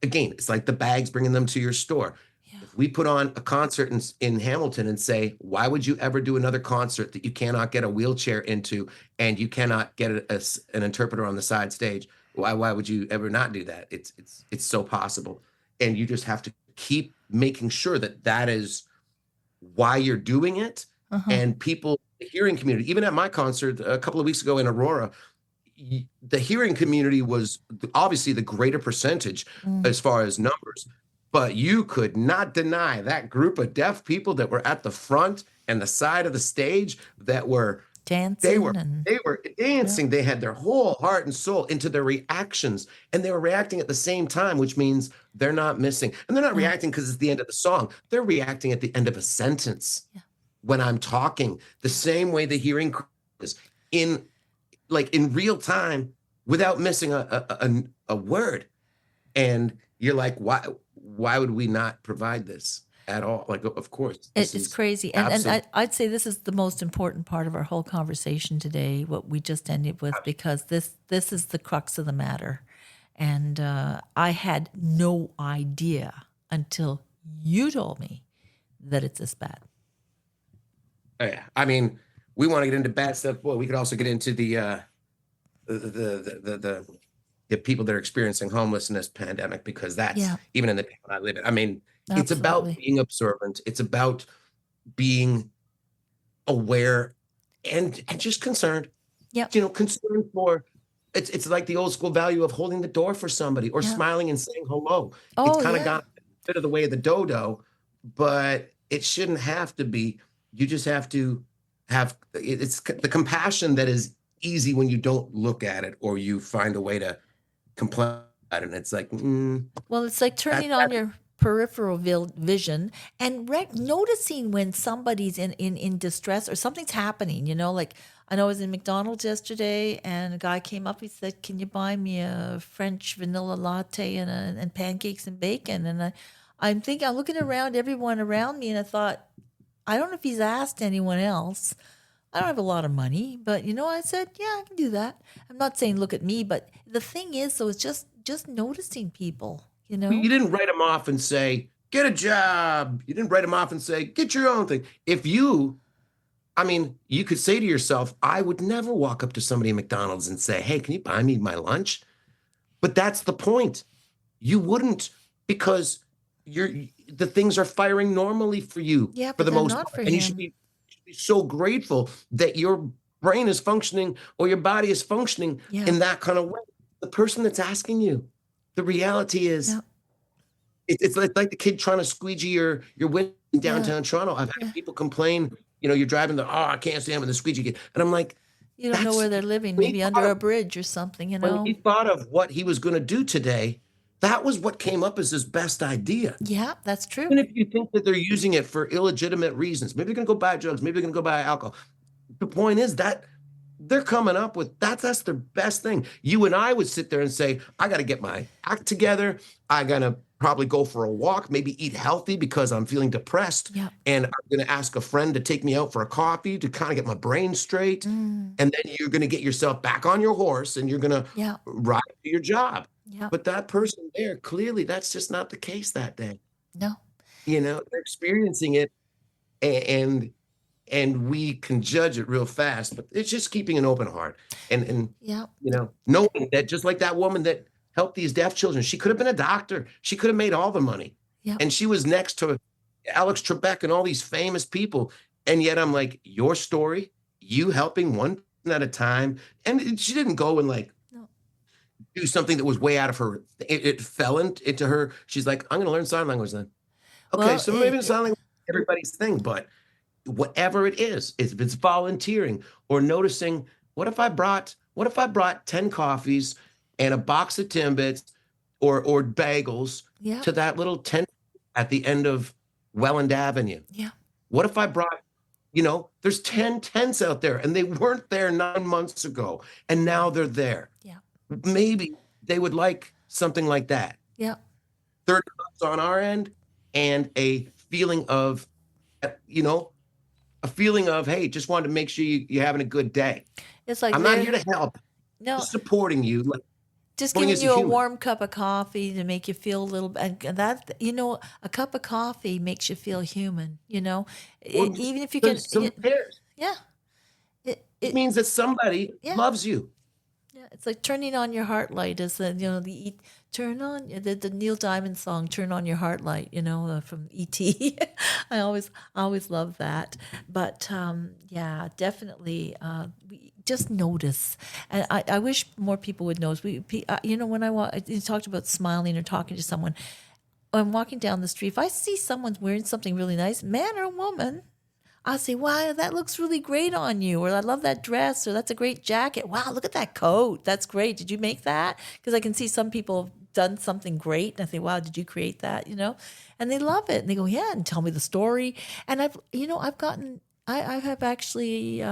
again, it's like the bags, bringing them to your store. If we put on a concert in Hamilton and say, why would you ever do another concert that you cannot get a wheelchair into and you cannot get an interpreter on the side stage? Why would you ever not do that? It's so possible. And you just have to keep making sure that is why you're doing it. And people, the hearing community, even at my concert a couple of weeks ago in Aurora, the hearing community was obviously the greater percentage as far as numbers. But you could not deny that group of deaf people that were at the front and the side of the stage that were dancing. They were dancing. They had their whole heart and soul into their reactions, and they were reacting at the same time, which means they're not missing. And they're not reacting because it's the end of the song. They're reacting at the end of a sentence when I'm talking, the same way the hearing is in real time without missing a word. And you're like, why would we not provide this at all? Like, of course. It's crazy. And I'd say this is the most important part of our whole conversation today, what we just ended with, because this is the crux of the matter. And I had no idea until you told me that it's this bad. Oh, yeah. I mean, we want to get into bad stuff. Boy, we could also get into the people that are experiencing homelessness pandemic, because that's even in the town I live in. I mean, it's about being observant. It's about being aware and just concerned. Yeah. Concerned for it's like the old school value of holding the door for somebody or smiling and saying hello. It's kind of got a bit of the way of the dodo, but it shouldn't have to be. You just have to have it's the compassion that is easy when you don't look at it or you find a way to complain about it. And it's like, well, it's like turning on your peripheral vision and noticing when somebody's in distress or something's happening. Like I know I was in McDonald's yesterday and a guy came up. He said, "Can you buy me a French vanilla latte and pancakes and bacon?" And I'm looking around everyone around me, and I thought, I don't know if he's asked anyone else. I don't have a lot of money, but I said, yeah, I can do that. I'm not saying look at me, but the thing is, though, it's just noticing people, You didn't write them off and say, get a job. You didn't write them off and say, get your own thing. If you I mean, you could say to yourself, I would never walk up to somebody at McDonald's and say, hey, can you buy me my lunch? But that's the point. You wouldn't, because the things are firing normally for you Yeah, for but the they're most not part. for And you should him. be so grateful that your brain is functioning or your body is functioning Yeah. in that kind of way. The person that's asking you, the reality is, Yeah. it's like the kid trying to squeegee your window in downtown Toronto. I've had people complain, you're driving I can't stand with the squeegee kid. And I'm like, You don't know that's where they're living, when he maybe thought under of a bridge or something, you when he know? thought of what he was going to do today, that was what came up as his best idea. Yeah, that's true. Even if you think that they're using it for illegitimate reasons, maybe they're going to go buy drugs, maybe they're going to go buy alcohol. The point is that they're coming up with that's their best thing. You and I would sit there and say, I got to get my act together. I got to probably go for a walk, maybe eat healthy because I'm feeling depressed. Yeah. And I'm going to ask a friend to take me out for a coffee to kind of get my brain straight. Mm. And then you're going to get yourself back on your horse and you're going to Yeah. ride to your job. Yeah. But that person there, clearly that's just not the case that day. No. They're experiencing it and we can judge it real fast, but it's just keeping an open heart and Yeah. knowing that just like that woman that helped these deaf children, she could have been a doctor. She could have made all the money. Yeah. And she was next to Alex Trebek and all these famous people. And yet I'm like, your story, you helping one person at a time. And she didn't go and No. do something that was way out of her. It fell into her. She's like, I'm going to learn sign language then. Okay, Well, so maybe sign language is everybody's thing, but whatever it is, if it's volunteering or noticing, what if I brought 10 coffees and a box of Timbits or bagels Yeah. to that little tent at the end of Welland Avenue? Yeah. What if I brought, there's 10 tents out there and they weren't there 9 months ago and now they're there. Yeah. Maybe they would like something like that. Yeah. $30 on our end and a feeling of, hey, just wanted to make sure you're having a good day. It's like I'm not here to help. No. Just supporting you. Just Well, giving he's a you a human. warm cup of coffee to make you feel a little, and that, a cup of coffee makes you feel human, Well, even if you can, there's some cares. yeah. It means that somebody Yeah. loves you. Yeah, it's like turning on your heart light is turn on the Neil Diamond song, "Turn on Your Heart Light," from E.T. I always love that. But yeah, definitely, we just notice, and I wish more people would notice. When you talked about smiling or talking to someone, I'm walking down the street. If I see someone's wearing something really nice, man or woman, I'll say, wow, that looks really great on you. Or I love that dress. Or that's a great jacket. Wow, look at that coat. That's great. Did you make that? Because I can see some people have done something great. And I think, wow, did you create that? And they love it. And they go, yeah, and tell me the story. And I have actually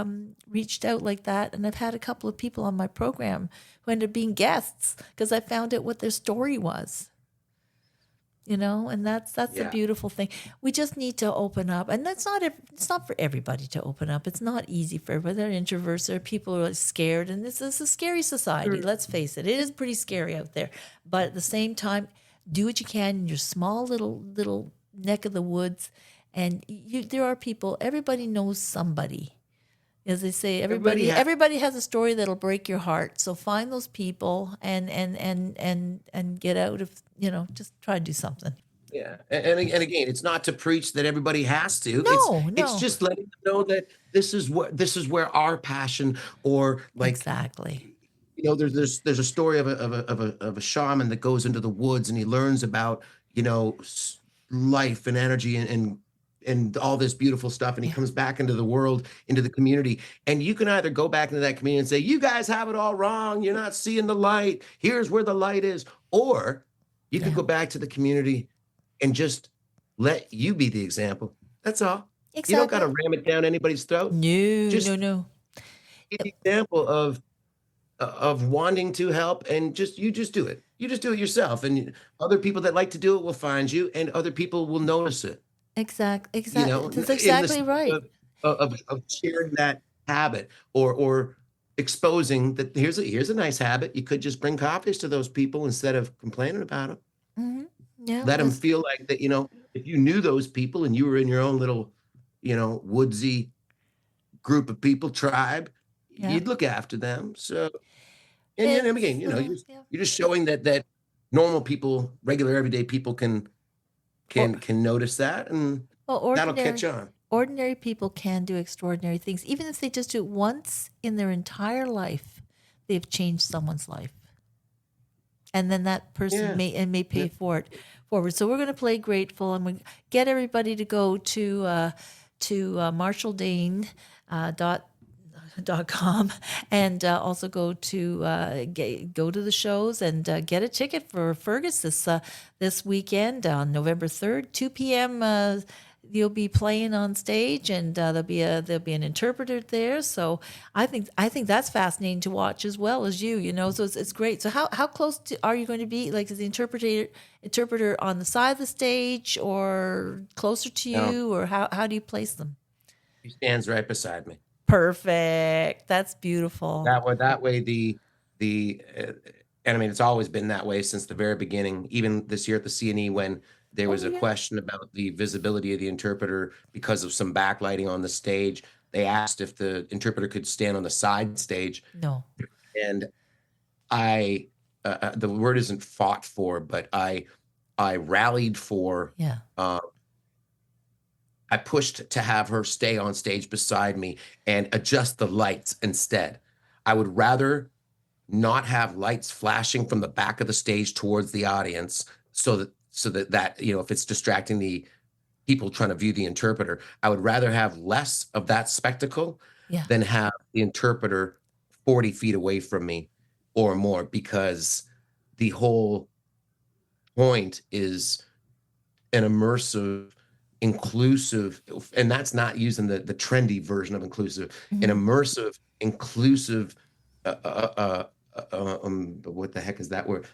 reached out like that. And I've had a couple of people on my program who ended up being guests because I found out what their story was. And that's the beautiful thing. We just need to open up, and it's not for everybody to open up. It's not easy for everybody. They're introverts. There are people who are scared, and this is a scary society. Sure. Let's face it; it is pretty scary out there. But at the same time, do what you can in your small little neck of the woods, and there are people. Everybody knows somebody. As they say, everybody has a story that'll break your heart. So find those people and get out of, just try to do something. Yeah. And again, it's not to preach that everybody has to. No. It's just letting them know that this is where our passion or Exactly. There's a story of a shaman that goes into the woods and he learns about, life and energy and all this beautiful stuff. And he comes back into the world, into the community. And you can either go back into that community and say, you guys have it all wrong. You're not seeing the light. Here's where the light is. Or you could go back to the community and just let you be the example. That's all. Exactly. You don't got to ram it down anybody's throat. No. Be the example of wanting to help and you just do it. You just do it yourself. And other people that like to do it will find you and other people will notice it. Exactly. That's exactly right. Of sharing that habit or exposing that here's a nice habit. You could just bring coffees to those people instead of complaining about them. Mm-hmm. Yeah. Let them feel like that, if you knew those people and you were in your own little, woodsy group of people, tribe, Yeah. you'd look after them. So, and again, Yeah. you're just showing that normal people, regular everyday people can notice that, and Well, that'll catch on. ordinary people can do extraordinary things. Even if they just do it once in their entire life, they've changed someone's life. And then that person may pay for it forward. So we're going to play Grateful, and we get everybody to go to marshaldane.com and also go to the shows and get a ticket for Fergus this weekend on November 3rd, 2 p.m. You'll be playing on stage, and there'll be an interpreter there. So I think that's fascinating to watch as well as you. So it's great. So how close are you going to be? Like, is the interpreter on the side of the stage or closer to you, or how do you place them? He stands right beside me. Perfect. That's beautiful. That way and I mean, it's always been that way since the very beginning. Even this year at the CNE, when there was a question about the visibility of the interpreter because of some backlighting on the stage, they asked if the interpreter could stand on the side stage. No. And I, the word isn't fought for, but I rallied for. Yeah. I pushed to have her stay on stage beside me and adjust the lights instead. I would rather not have lights flashing from the back of the stage towards the audience, so that if it's distracting the people trying to view the interpreter, I would rather have less of that spectacle than have the interpreter 40 feet away from me or more, because the whole point is an immersive, inclusive, and that's not using the trendy version of inclusive, an immersive, inclusive, what the heck is that word?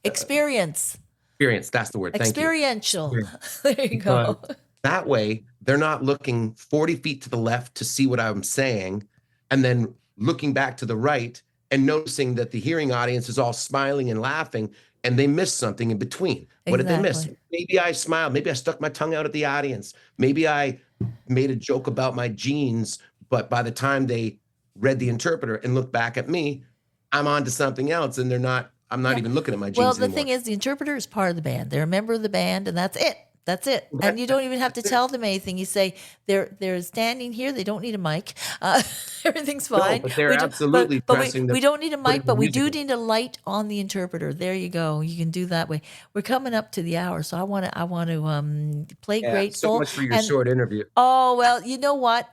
Experience. Experience, that's the word. Thank you. Experiential. There you go. That way, they're not looking 40 feet to the left to see what I'm saying, and then looking back to the right and noticing that the hearing audience is all smiling and laughing, and they missed something in between. What did they miss? Maybe I smiled. Maybe I stuck my tongue out at the audience. Maybe I made a joke about my jeans, but by the time they read the interpreter and looked back at me, I'm on to something else, and I'm not even looking at my jeans Well, the anymore. thing is, the interpreter is part of the band. They're a member of the band, and that's it. That's it. And you don't even have to tell them anything. You say they're standing here. They don't need a mic. Everything's fine. No, but they're absolutely pressing we don't need a mic, but we do need a light on the interpreter. There you go. You can do that way. We're coming up to the hour, so I want to play Grateful. So much for your short interview. Oh, well, you know what?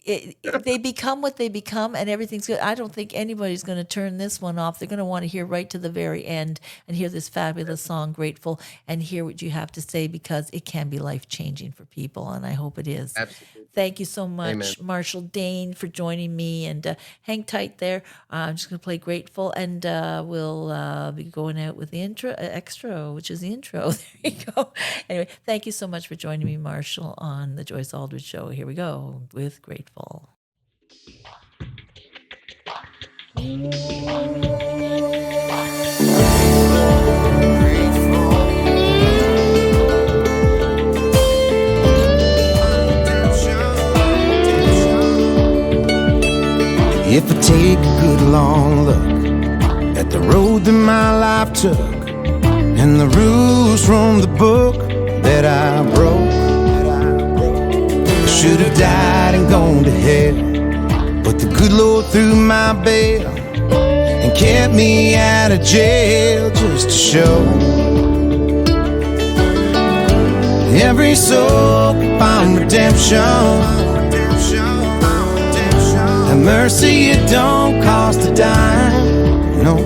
They become what they become, and everything's good. I don't think anybody's going to turn this one off. They're going to want to hear right to the very end and hear this fabulous song, Grateful, and hear what you have to say, because it can be life-changing for people, and I hope it is. Absolutely. Thank you so much, Amen. Marshall Dane, for joining me, and hang tight there. I'm just going to play Grateful, and we'll be going out with the extra, which is the intro. There you go. Anyway, thank you so much for joining me, Marshall, on the Joyce Aldrich Show. Here we go with Grateful. If I take a good long look at the road that my life took, and the rules from the book that I broke, I should have died and gone to hell, but the good Lord threw my bail and kept me out of jail just to show every soul can find redemption. And mercy, it don't cost a dime, no.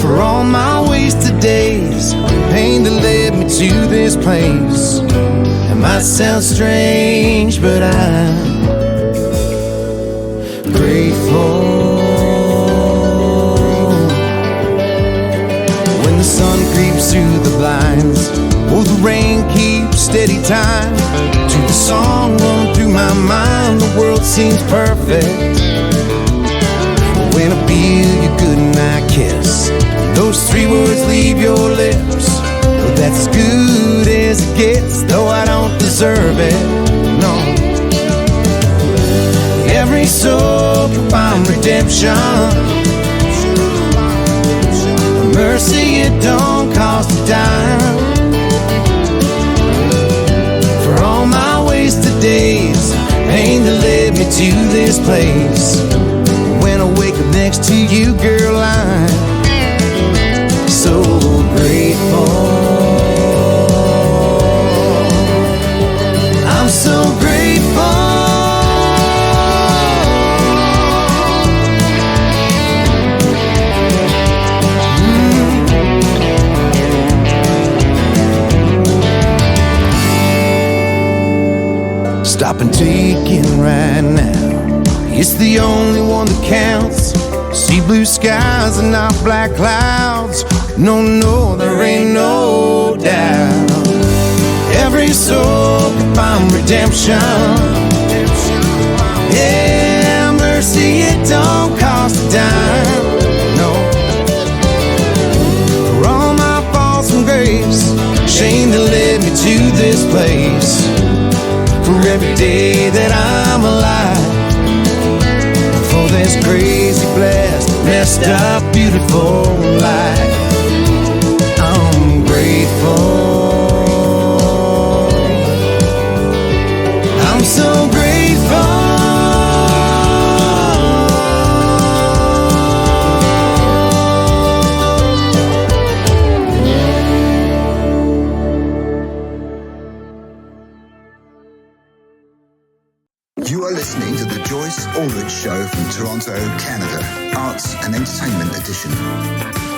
For all my wasted days, pain that led me to this place. It might sound strange, but I'm grateful. When the sun creeps through the blinds, oh, the rain keeps steady time to the song run through my mind. The world seems perfect when I feel your goodnight kiss. Those three words leave your lips. Well, that's as good as it gets, though I don't deserve it, no. Every soul can find redemption. Mercy, it don't cost a dime. For all my wasted days, pain that led me to this place. When I wake up next to you, girl, I'm so grateful. I'm so grateful. Stop and take it right now. It's the only one that counts. See blue skies and not black clouds. No, no, there ain't no doubt. Every soul can find redemption. Yeah, mercy, it don't cost a dime. No. For all my faults and grace, shame that led me to this place. For every day that I'm alive, for this crazy, blessed, messed up, beautiful life, I'm grateful. I'm so grateful. You are listening to the Joyce Aldrich Show from Toronto, Canada, Arts and Entertainment Edition.